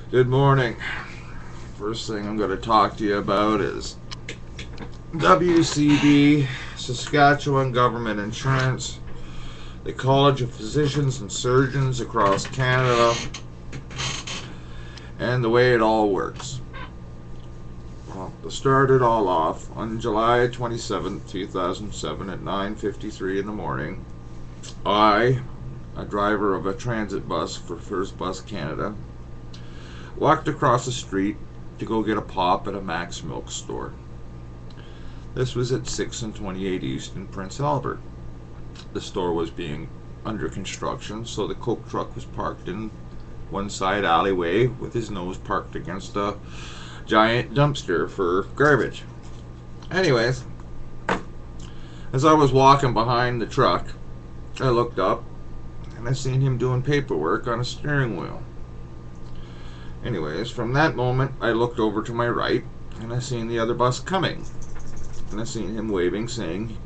Good morning. First thing I'm going to talk to you about is WCB, Saskatchewan Government Insurance, the College of Physicians and Surgeons across Canada, and the way it all works. Well, to start it all off, on July 27, 2007 at 9:53 in the morning, I, a driver of a transit bus for First Bus Canada, walked across the street to go get a pop at a Max Milk store. This was at 6 and 28 East in Prince Albert. The store was being under construction, so the Coke truck was parked in one side alleyway with his nose parked against a giant dumpster for garbage. Anyways, as I was walking behind the truck, I looked up and I seen him doing paperwork on a steering wheel. Anyways, from that moment, I looked over to my right, and I seen the other bus coming. And I seen him waving, saying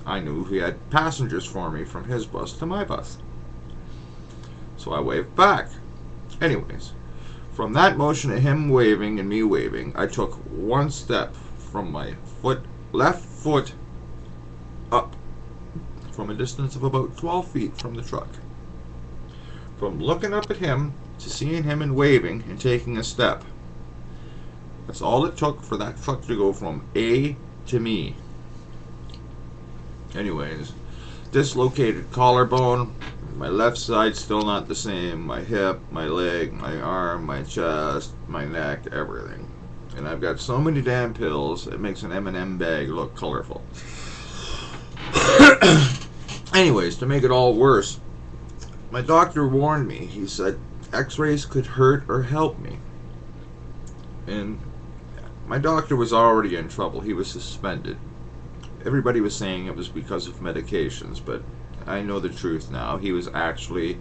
I knew he had passengers for me from his bus to my bus. So I waved back. Anyways, from that motion of him waving and me waving, I took one step from my left foot up, from a distance of about 12 feet from the truck. From looking up at him to seeing him and waving and taking a step. That's all it took for that truck to go from A to me. Anyways, dislocated collarbone, my left side still not the same, my hip, my leg, my arm, my chest, my neck, everything. And I've got so many damn pills, it makes an M&M bag look colorful. Anyways, to make it all worse, my doctor warned me. He said x-rays could hurt or help me. And my doctor was already in trouble. He was suspended. Everybody was saying it was because of medications, but I know the truth now. He was actually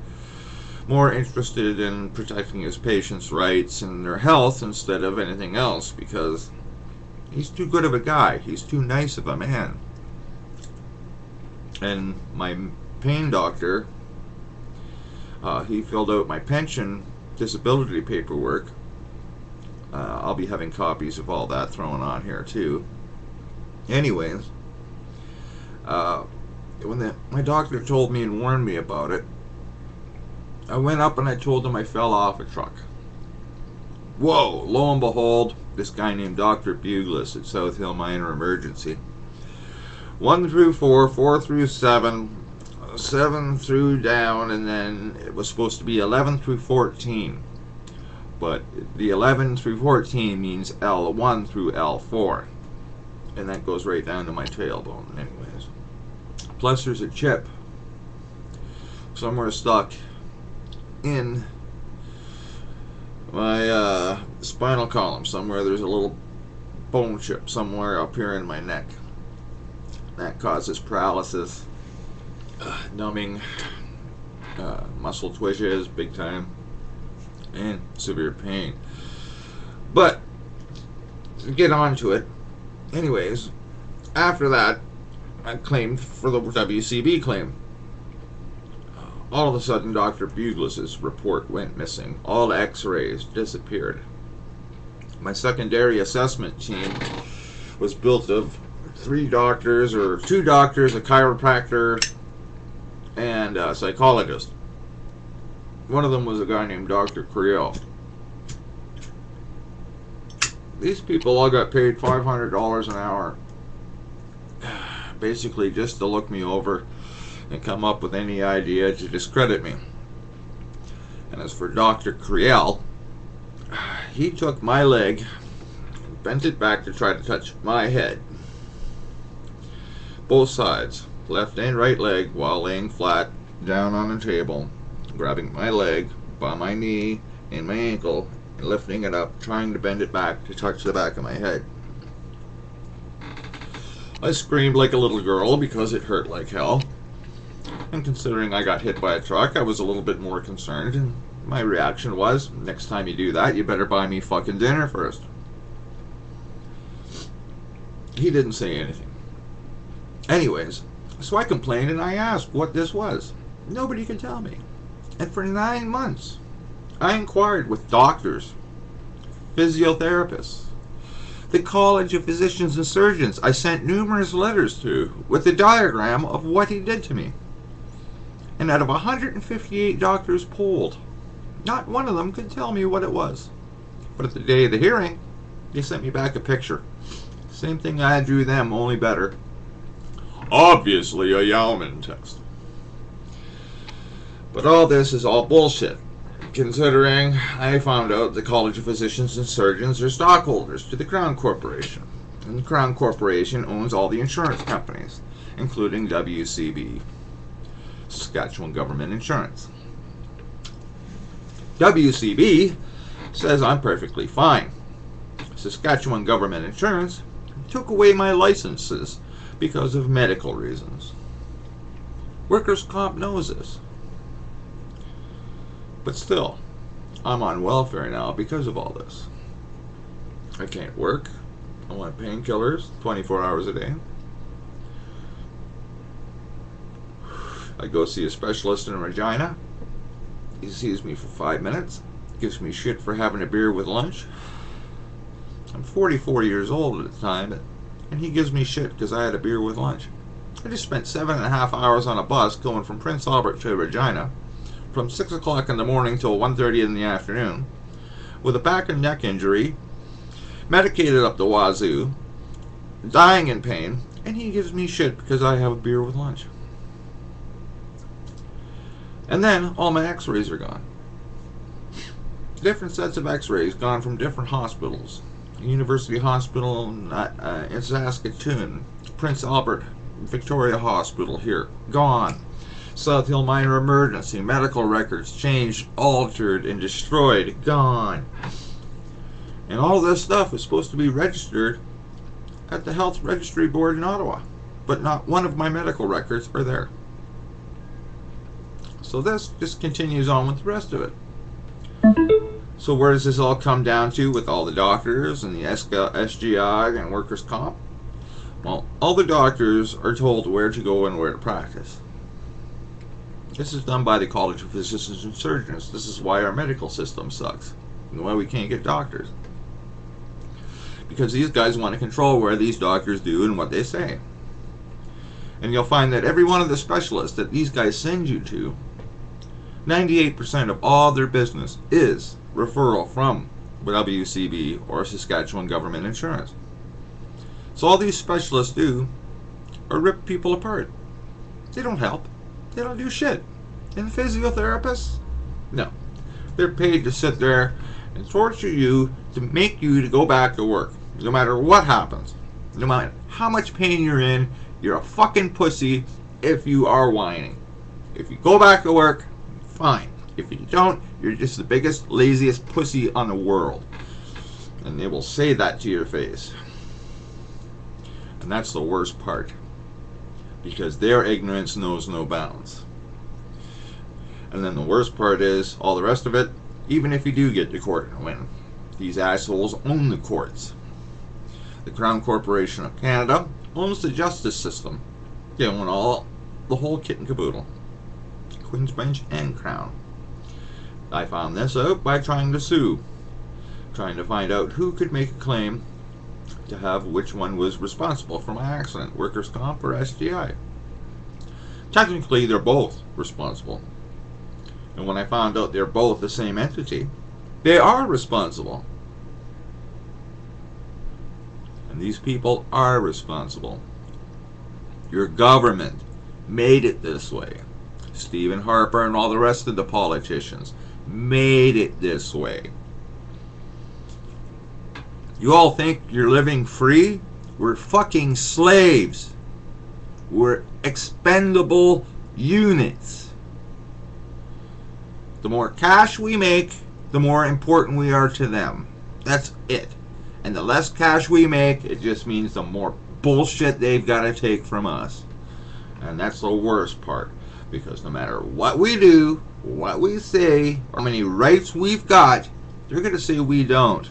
more interested in protecting his patients' rights and their health instead of anything else, because he's too good of a guy. He's too nice of a man. And my pain doctor, he filled out my pension disability paperwork. I'll be having copies of all that thrown on here too. Anyways, when my doctor told me and warned me about it, I went up and I told him I fell off a truck. Whoa, lo and behold, this guy named Dr. Buglis at South Hill Minor Emergency. 1 through 4, 4 through 7, 7 through down, and then it was supposed to be 11 through 14. But the 11 through 14 means L1 through L4. And that goes right down to my tailbone, anyways. Plus there's a chip somewhere stuck in my spinal column. Somewhere there's a little bone chip somewhere up here in my neck. That causes paralysis, numbing, muscle twitches big time, and severe pain. But to get on to it, anyways, after that I claimed for the WCB claim. All of a sudden Dr. Buglis's report went missing. All x-rays disappeared. My secondary assessment team was built of 3 doctors, or 2 doctors, a chiropractor, and a psychologist. One of them was a guy named Dr. Creel. These people all got paid $500 an hour, basically just to look me over and come up with any idea to discredit me. And as for Dr. Creel, he took my leg and bent it back to try to touch my head. Both sides, left and right leg, while laying flat down on a table, grabbing my leg by my knee and my ankle and lifting it up, trying to bend it back to touch the back of my head. I screamed like a little girl because it hurt like hell. And considering I got hit by a truck, I was a little bit more concerned, and my reaction was, next time you do that, you better buy me fucking dinner first. He didn't say anything. Anyways, so I complained and I asked what this was. Nobody could tell me. And for 9 months, I inquired with doctors physiotherapists, the College of Physicians and Surgeons I sent numerous letters to with a diagram of what he did to me. And out of 158 doctors polled, not one of them could tell me what it was. But at the day of the hearing, they sent me back a picture. Same thing I drew them, only better. Obviously a Yauman text. But all this is all bullshit, considering I found out the College of Physicians and Surgeons are stockholders to the Crown Corporation. And the Crown Corporation owns all the insurance companies, including WCB, Saskatchewan Government Insurance. WCB says I'm perfectly fine. Saskatchewan Government Insurance took away my licenses because of medical reasons. Workers' Comp knows this. But still, I'm on welfare now because of all this. I can't work. I want painkillers 24 hours a day. I go see a specialist in Regina. He sees me for 5 minutes. Gives me shit for having a beer with lunch. I'm 44 years old at the time, and he gives me shit because I had a beer with lunch. I just spent 7.5 hours on a bus going from Prince Albert to Regina, from 6 o'clock in the morning till 1:30 in the afternoon, with a back and neck injury, medicated up the wazoo, dying in pain, and he gives me shit because I have a beer with lunch. And then all my x-rays are gone. Different sets of x-rays gone from different hospitals. University Hospital in Saskatoon, Prince Albert Victoria Hospital here, gone. South Hill Minor Emergency, medical records changed, altered, and destroyed, gone. And all this stuff is supposed to be registered at the Health Registry Board in Ottawa, but not one of my medical records are there. So this just continues on with the rest of it. So where does this all come down to with all the doctors and the SGI and workers' comp? Well, all the doctors are told where to go and where to practice. This is done by the College of Physicians and Surgeons. This is why our medical system sucks and why we can't get doctors. Because these guys want to control where these doctors do and what they say. And you'll find that every one of the specialists that these guys send you to, 98% of all their business is referral from WCB or Saskatchewan Government Insurance. So all these specialists do are rip people apart. They don't help. They don't do shit. And physiotherapists? No. They're paid to sit there and torture you to make you to go back to work. No matter what happens. No matter how much pain you're in, you're a fucking pussy if you are whining. If you go back to work, fine. If you don't, you're just the biggest, laziest pussy on the world. And they will say that to your face. And that's the worst part. Because their ignorance knows no bounds. And then the worst part is, all the rest of it, even if you do get to court and win, these assholes own the courts. The Crown Corporation of Canada owns the justice system. They own the whole kit and caboodle. Queen's Bench and Crown. I found this out by trying to sue. Trying to find out who could make a claim to have which one was responsible for my accident, workers' comp or SGI. Technically, they're both responsible. And when I found out they're both the same entity, they are responsible. And these people are responsible. Your government made it this way. Stephen Harper and all the rest of the politicians made it this way. You all think you're living free? We're fucking slaves. We're expendable units. The more cash we make, the more important we are to them. That's it. And the less cash we make, it just means the more bullshit they've got to take from us. And that's the worst part. Because no matter what we do, what we say, how many rights we've got, they're going to say we don't.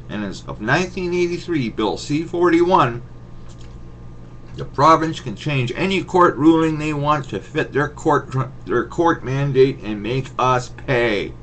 And as of 1983, Bill C-41, the province can change any court ruling they want to fit their court mandate and make us pay.